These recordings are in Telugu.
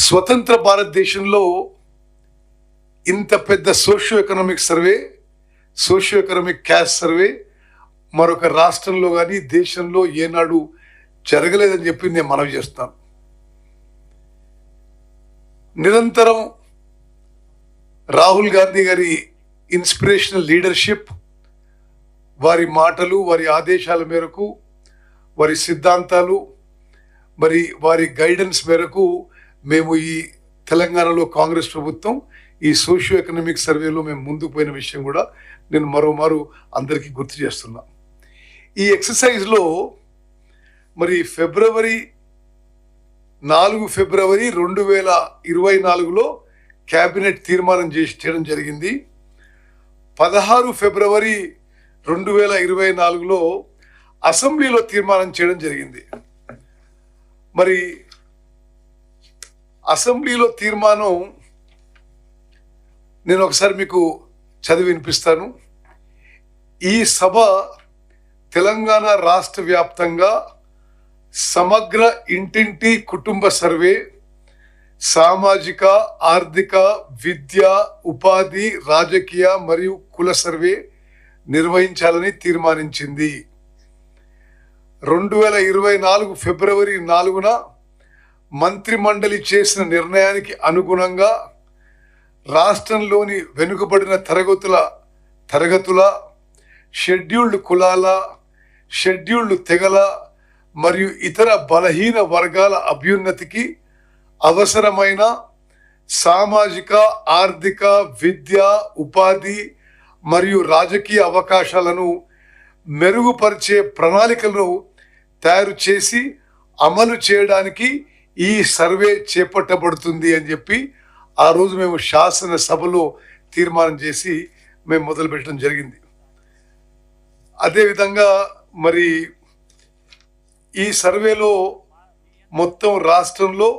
స్వతంత్ర భారతదేశంలో ఇంత పెద్ద socio economic survey, socio economic caste survey మరొక రాష్ట్రంలో కానీ దేశంలో ఏనాడు జరగలేదని చెప్పి నేను మనవి చేస్తాను. నిరంతరం రాహుల్ గాంధీ గారి ఇన్స్పిరేషనల్ లీడర్షిప్, వారి మాటలు, వారి ఆదేశాల మేరకు, వారి సిద్ధాంతాలు, మరి వారి గైడెన్స్ మేరకు మేము ఈ తెలంగాణలో కాంగ్రెస్ ప్రభుత్వం ఈ సోషియో ఎకనామిక్ సర్వేలో మేము ముందుకు పోయిన విషయం కూడా నేను మరోమారు అందరికీ గుర్తు చేస్తున్నా. ఈ ఎక్సర్సైజ్లో మరి ఫిబ్రవరి 2024లో క్యాబినెట్ తీర్మానం చేయడం జరిగింది. 16 ఫిబ్రవరి 2024లో అసెంబ్లీలో తీర్మానం చేయడం జరిగింది. మరి అసెంబ్లీలో తీర్మానం నేను ఒకసారి మీకు చదివి వినిపిస్తాను. ఈ సభ తెలంగాణ రాష్ట్ర వ్యాప్తంగా సమగ్ర ఇంటింటి కుటుంబ సర్వే, సామాజిక, ఆర్థిక, విద్య, ఉపాధి, రాజకీయ మరియు కుల సర్వే నిర్వహించాలని తీర్మానించింది. 2024 ఫిబ్రవరి 4న మంత్రిమండలి చేసిన నిర్ణయానికి అనుగుణంగా రాష్ట్రంలోని వెనుకబడిన తరగతుల, షెడ్యూల్డ్ కులాల, షెడ్యూల్డ్ తెగల మరియు ఇతర బలహీన వర్గాల అభ్యున్నతికి అవసరమైన సామాజిక, ఆర్థిక, విద్య, ఉపాధి మరియు రాజకీయ అవకాశాలను మెరుగుపరిచే ప్రణాళికలను తయారు చేసి అమలు చేయడానికి ఈ సర్వే చేపట్టబడుతుంది అని చెప్పి ఆ రోజు మేము శాసనసభలో తీర్మానం చేసి మేము మొదలుపెట్టడం జరిగింది. అదేవిధంగా మరి ఈ సర్వేలో మొత్తం రాష్ట్రంలో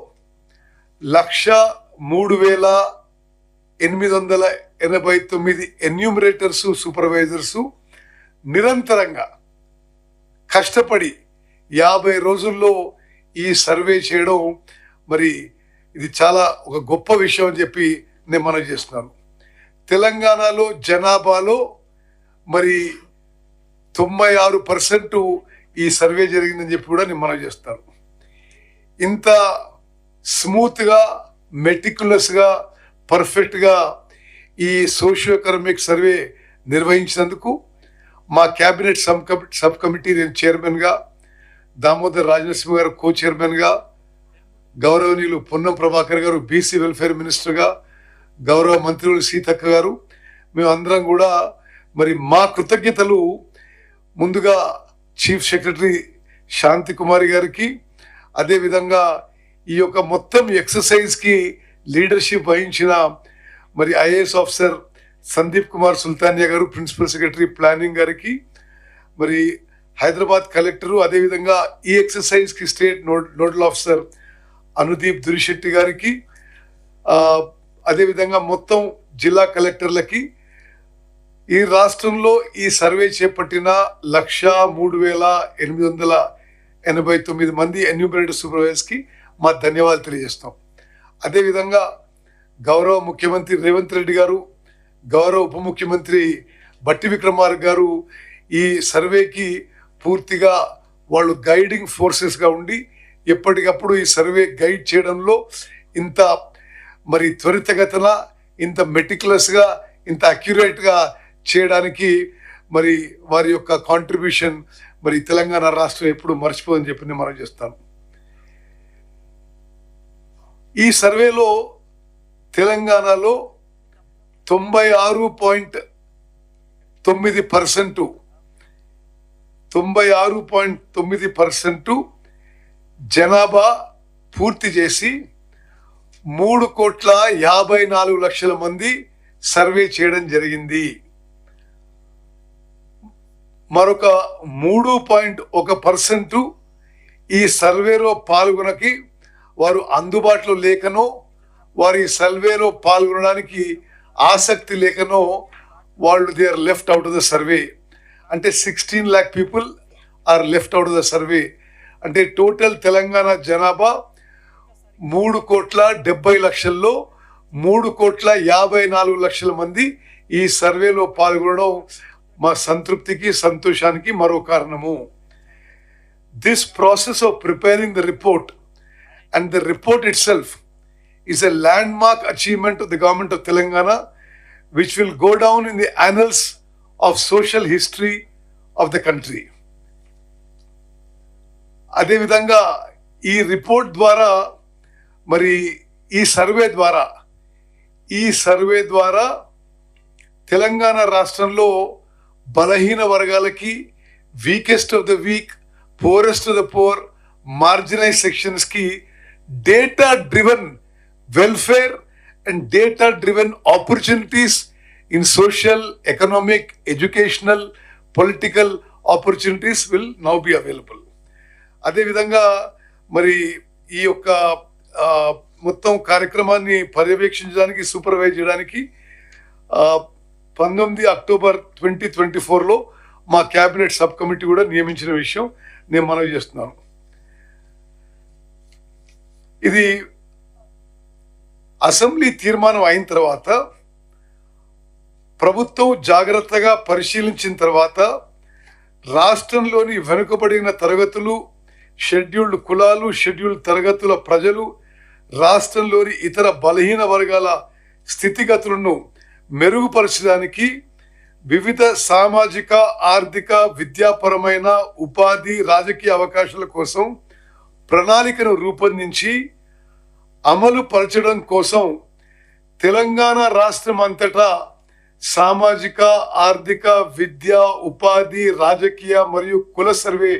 1,03,889 ఎన్యూమరేటర్స్, సూపర్వైజర్సు నిరంతరంగా కష్టపడి 50 రోజుల్లో ఈ సర్వే చేయడం మరి ఇది చాలా ఒక గొప్ప విషయం అని చెప్పి నేను మనవి చేస్తున్నాను. తెలంగాణలో జనాభాలో మరి 96% ఈ సర్వే జరిగిందని చెప్పి కూడా నేను మనవి చేస్తాను. ఇంత స్మూత్గా, మెటిక్యులస్గా, పర్ఫెక్ట్గా ఈ సోషియో ఎకనామిక్ సర్వే నిర్వహించినందుకు మా క్యాబినెట్ సబ్ కమిటీ నేను చైర్మన్గా, దామోదర్ రాజనరసింహ గారు కో చైర్మన్గా, గౌరవనీయులు పొన్నం ప్రభాకర్ గారు బీసీ వెల్ఫేర్ మినిస్టర్గా, గౌరవ మంత్రులు సీతక్క గారు, మేమందరం కూడా మరి మా కృతజ్ఞతలు ముందుగా చీఫ్ సెక్రటరీ శాంతి కుమారి గారికి, అదేవిధంగా ఈ యొక్క మొత్తం ఎక్సర్సైజ్కి లీడర్షిప్ వహించిన మరి ఐఏఎస్ ఆఫీసర్ సందీప్ కుమార్ సుల్తానియా గారు, ప్రిన్సిపల్ సెక్రటరీ ప్లానింగ్ గారికి, మరి హైదరాబాద్ కలెక్టరు, అదేవిధంగా ఈ ఎక్సర్సైజ్కి state nodal officer Anudeep Durishetty గారికి, అదేవిధంగా మొత్తం జిల్లా కలెక్టర్లకి, ఈ రాష్ట్రంలో ఈ సర్వే చేపట్టిన 1,03,889 మంది ఎన్యూమరేటర్ సూపర్వైజర్స్కి మా ధన్యవాదాలు తెలియజేస్తాం. అదేవిధంగా గౌరవ ముఖ్యమంత్రి రేవంత్ రెడ్డి గారు, గౌరవ ఉప ముఖ్యమంత్రి బట్టి విక్రమార్క గారు ఈ సర్వేకి పూర్తిగా వాళ్ళు గైడింగ్ ఫోర్సెస్గా ఉండి ఎప్పటికప్పుడు ఈ సర్వే గైడ్ చేయడంలో ఇంత మరి త్వరితగతిన, ఇంత మెటిక్యులస్గా, ఇంత అక్యురేట్గా చేయడానికి మరి వారి యొక్క కాంట్రిబ్యూషన్ మరి తెలంగాణ రాష్ట్రం ఎప్పుడు మర్చిపోదని చెప్పి నేను మనం చేస్తాను. ఈ సర్వేలో తెలంగాణలో 96.9% జనాభా పూర్తి చేసి 3,54,00,000 మంది సర్వే చేయడం జరిగింది. మరొక 3.1% ఈ సర్వేలో పాల్గొనకి వారు అందుబాటులో లేకనో, వారి సర్వేలో పాల్గొనడానికి ఆసక్తి లేకనో వాళ్ళు they are left out of the survey. అంటే 16 lakh people are left out of the survey. అంటే టోటల్ తెలంగాణ జనాభా 3,70,00,000లో 3,54,00,000 మంది ఈ సర్వేలో పాల్గొనడం మా సంతృప్తికి సంతోషానికి మరో కారణము. This process of preparing the report and the report itself is a landmark achievement of the government of Telangana, which will go down in the annals of social history of the country. అదే విధంగా ఈ రిపోర్ట్ ద్వారా మరి ఈ సర్వే ద్వారా తెలంగాణ రాష్ట్రంలో బలహీన వర్గాలకి, weakest of the week, poorest of the poor, marginalized sections की data driven welfare and data driven opportunities in social, economic, educational, political opportunities will now be available. అదే విధంగా మరి ఈ యొక్క మొత్తం కార్యక్రమాన్ని పర్యవేక్షించడానికి, సూపర్వైజ్ చేయడానికి 19 అక్టోబర్ 2024లో మా క్యాబినెట్ సబ్ కమిటీ కూడా నియమించిన విషయం నేను మనవి చేస్తున్నాను. ఇది అసెంబ్లీ తీర్మానం అయిన తర్వాత ప్రభుత్వం జాగ్రత్తగా పరిశీలించిన తర్వాత రాష్ట్రంలోని వెనుకబడిన తరగతులు, షెడ్యూల్డ్ కులాలు, షెడ్యూల్డ్ తరగతుల ప్రజలు, రాష్ట్రంలోని ఇతర బలహీన వర్గాల స్థితిగతులను మెరుగుపరచడానికి వివిధ సామాజిక, ఆర్థిక, విద్యాపరమైన, ఉపాధి, రాజకీయ అవకాశాల కోసం ప్రణాళికను రూపొందించి అమలు పరచడం కోసం తెలంగాణ రాష్ట్రం అంతటా సామాజిక, ఆర్థిక, విద్య, ఉపాధి, రాజకీయ మరియు కుల సర్వే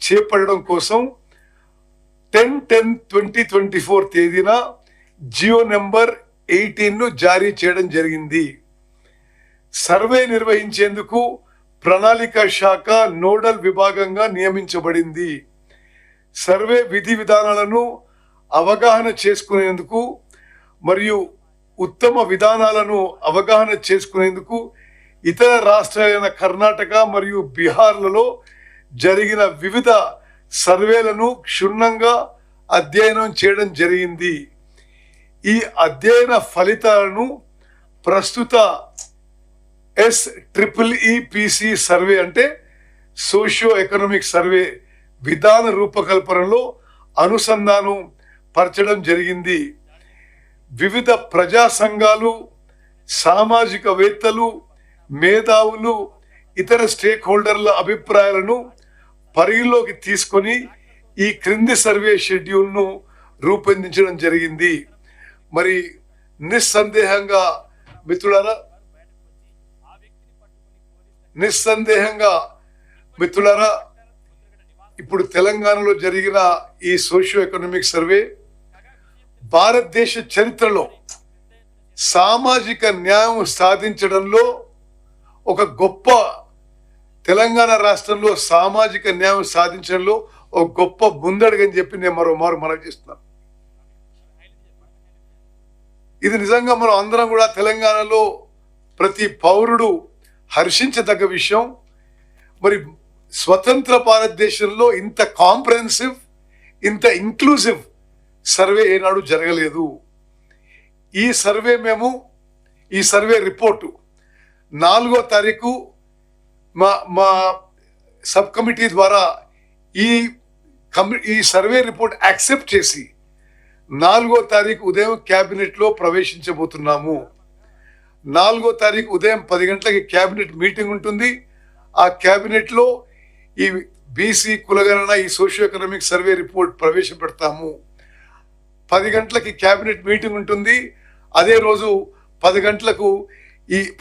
చేపట్టడం కోసం 10/10/2024 తేదీన జియో నెంబర్ 18ను జారీ చేయడం జరిగింది. సర్వే నిర్వహించేందుకు ప్రణాళిక శాఖ నోడల్ విభాగంగా నియమించబడింది. సర్వే విధి విధానాలను అవగాహన చేసుకునేందుకు మరియు ఉత్తమ విధానాలను అవగాహన చేసుకునేందుకు ఇతర రాష్ట్రాలైన కర్ణాటక మరియు బీహార్లలో జరిగిన వివిధ సర్వేలను క్షుణ్ణంగా అధ్యయనం చేయడం జరిగింది. ఈ అధ్యయన ఫలితాలను ప్రస్తుత SEEPC సర్వే అంటే సోషియో ఎకనామిక్ సర్వే విధాన రూపకల్పనలో అనుసంధానం పరచడం జరిగింది. వివిధ ప్రజా సంఘాలు, సామాజికవేత్తలు, మేధావులు, ఇతర స్టేక్ హోల్డర్ల అభిప్రాయాలను పరిగణలోకి తీసుకొని ఈ క్రింది సర్వే షెడ్యూల్ను రూపొందించడం జరిగింది. మరి నిస్సందేహంగా మిత్రులారా ఇప్పుడు తెలంగాణలో జరిగిన ఈ సోషియో ఎకనామిక్ సర్వే భారతదేశ చరిత్రలో సామాజిక న్యాయం సాధించడంలో ఒక గొప్ప, తెలంగాణ రాష్ట్రంలో సామాజిక న్యాయం సాధించడంలో ఒక గొప్ప ముందడుగని చెప్పి నేను మరోమారు మనవి చేస్తున్నాను. ఇది నిజంగా మనం అందరం కూడా తెలంగాణలో ప్రతి పౌరుడు హర్షించదగ్గ విషయం. మరి స్వతంత్ర భారతదేశంలో ఇంత కాంప్రహెన్సివ్, ఇంత ఇంక్లూజివ్ సర్వే ఏనాడు జరగలేదు. ఈ సర్వే రిపోర్టు 4వ తారీఖు మా సబ్ కమిటీ ద్వారా ఈ సర్వే రిపోర్ట్ యాక్సెప్ట్ చేసి 4వ తారీఖు ఉదయం క్యాబినెట్లో ప్రవేశించబోతున్నాము. 4వ తారీఖు ఉదయం 10 గంటలకి క్యాబినెట్ మీటింగ్ ఉంటుంది. ఆ క్యాబినెట్లో ఈ బీసీ కులగణన, ఈ సోషియో ఎకనామిక్ సర్వే రిపోర్ట్ ప్రవేశపెడతాము. 10 గంటలకి క్యాబినెట్ మీటింగ్ ఉంటుంది. అదే రోజు 10 గంటలకు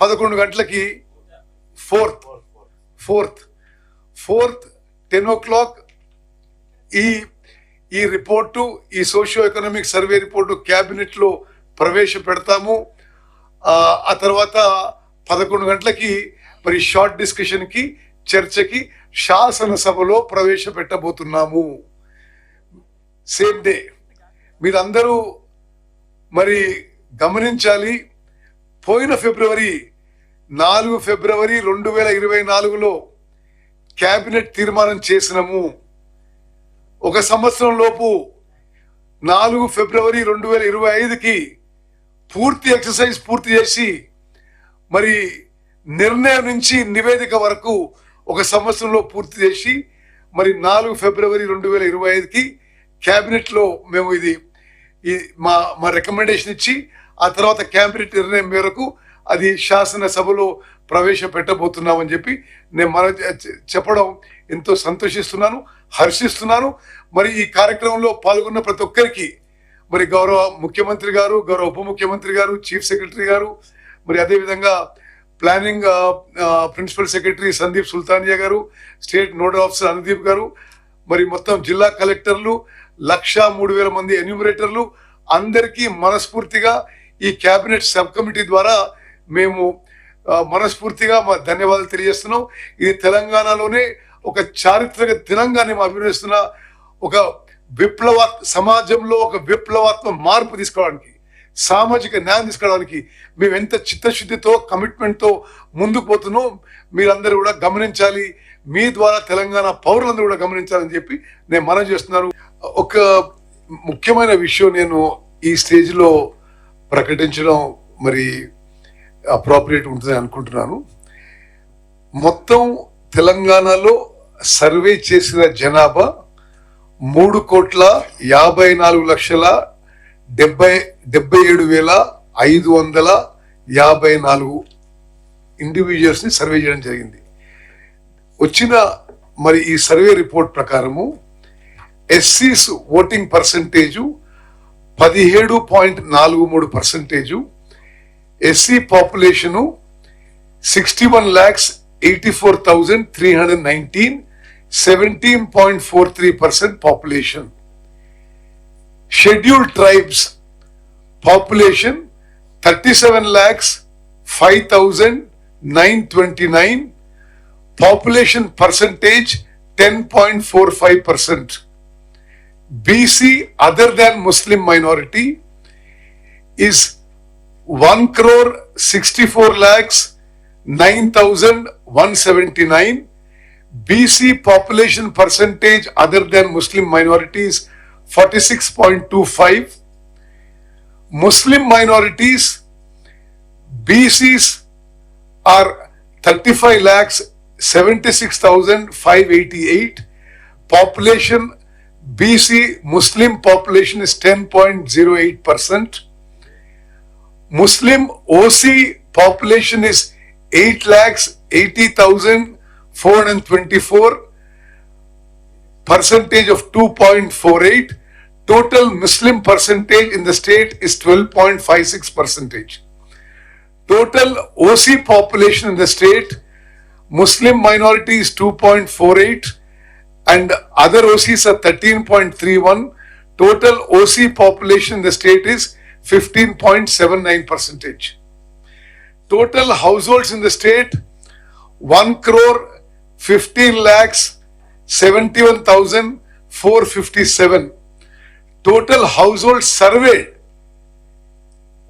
11 గంటలకి ఫోర్త్ 10 o'clock ఈ రిపోర్టు, ఈ సోషియో ఎకనామిక్ సర్వే రిపోర్టు క్యాబినెట్లో ప్రవేశపెడతాము. ఆ తర్వాత 11 గంటలకి మరి షార్ట్ డిస్కషన్కి, చర్చకి శాసనసభలో ప్రవేశపెట్టబోతున్నాము. Same day. మీరందరూ మరి గమనించాలి, పోయిన ఫిబ్రవరి 4 ఫిబ్రవరి 2024లో క్యాబినెట్ తీర్మానం చేసినాము. 1 సంవత్సరం లోపు 4 ఫిబ్రవరి 2025కి పూర్తి ఎక్సర్సైజ్ పూర్తి చేసి మరి నిర్ణయం నుంచి నివేదిక వరకు ఒక సంవత్సరంలో పూర్తి చేసి మరి 4 ఫిబ్రవరి 2025కి క్యాబినెట్ లో మేము ఇది మా రికమెండేషన్ ఇచ్చి ఆ తర్వాత క్యాబినెట్ నిర్ణయం మేరకు అది శాసనసభలో ప్రవేశపెట్టబోతున్నామని చెప్పి నేను చెప్పడం ఎంతో సంతోషిస్తున్నాను, హర్షిస్తున్నాను. మరి ఈ కార్యక్రమంలో పాల్గొన్న ప్రతి ఒక్కరికి మరి గౌరవ ముఖ్యమంత్రి గారు, గౌరవ ఉప ముఖ్యమంత్రి గారు, చీఫ్ సెక్రటరీ గారు, మరి అదేవిధంగా planning principal secretary Sandeep Sultania గారు, స్టేట్ నోడల్ ఆఫీసర్ అనుదీప్ గారు, మరి మొత్తం జిల్లా కలెక్టర్లు, 1,03,000 మంది ఎన్యూమరేటర్లు అందరికీ మనస్ఫూర్తిగా ఈ క్యాబినెట్ సబ్ కమిటీ ద్వారా మేము మనస్ఫూర్తిగా మా ధన్యవాదాలు తెలియజేస్తున్నాం. ఇది తెలంగాణలోనే ఒక చారిత్రక దినంగా మేము అభినందిస్తున్న ఒక సమాజంలో ఒక విప్లవాత్మక మార్పు తీసుకోవడానికి, సామాజిక న్యాయం తీసుకోవడానికి మేము ఎంత చిత్తశుద్ధితో కమిట్మెంట్తో ముందుకు పోతున్నాం మీరందరూ కూడా గమనించాలి. మీ ద్వారా తెలంగాణ పౌరులందరూ కూడా గమనించాలని చెప్పి నేను మనవి చేస్తున్నాను. ఒక ముఖ్యమైన విషయం నేను ఈ స్టేజ్లో ప్రకటించడం మరి అప్రోప్రియేట్ ఉంటుందని అనుకుంటున్నాను. మొత్తం తెలంగాణలో సర్వే చేసిన జనాభా 3,54,77,554 ఇండివిజువల్స్ ని సర్వే చేయడం జరిగింది. వచ్చిన మరి ఈ సర్వే రిపోర్ట్ ప్రకారము ఎస్సీస్ voting percentage 17.43%, SC population 61,84,319, 17.43% population. Scheduled tribes population 37,05,929, population percentage 10.45%. BC other than Muslim minority is 1,64,09,179. BC population percentage other than Muslim minorities 46.25. Muslim minorities BCs are 35,76,588. Population BC Muslim population is 10.08%. Muslim OC population is 8,80,424, percentage of 2.48. Total Muslim percentage in the state is 12.56%. Total OC population in the state, Muslim minority is 2.48 and other OCs are 13.31. Total OC population in the state is 15.79%. Total households in the state 1,15,71,457. Total households surveyed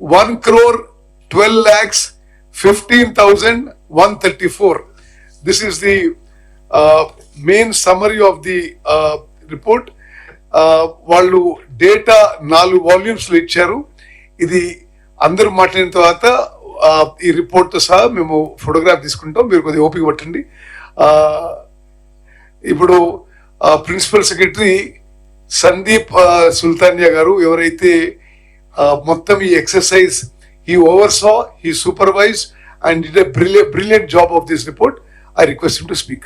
1,12,15,134. This is the main summary of the report. వాళ్ళు డేటా 4 వాల్యూమ్స్ లో ఇచ్చారు. ఇది అందరూ మాట్లాడిన తర్వాత ఈ రిపోర్ట్ తో సహా మేము ఫోటోగ్రాఫ్ తీసుకుంటాం, మీరు కొద్దిగా ఓపిక పట్టండి. ఇప్పుడు ప్రిన్సిపల్ సెక్రటరీ సందీప్ సుల్తానియా గారు ఎవరైతే మొత్తం ఈ exercise he oversaw, he supervised and did a brilliant job of this report. I request him to speak.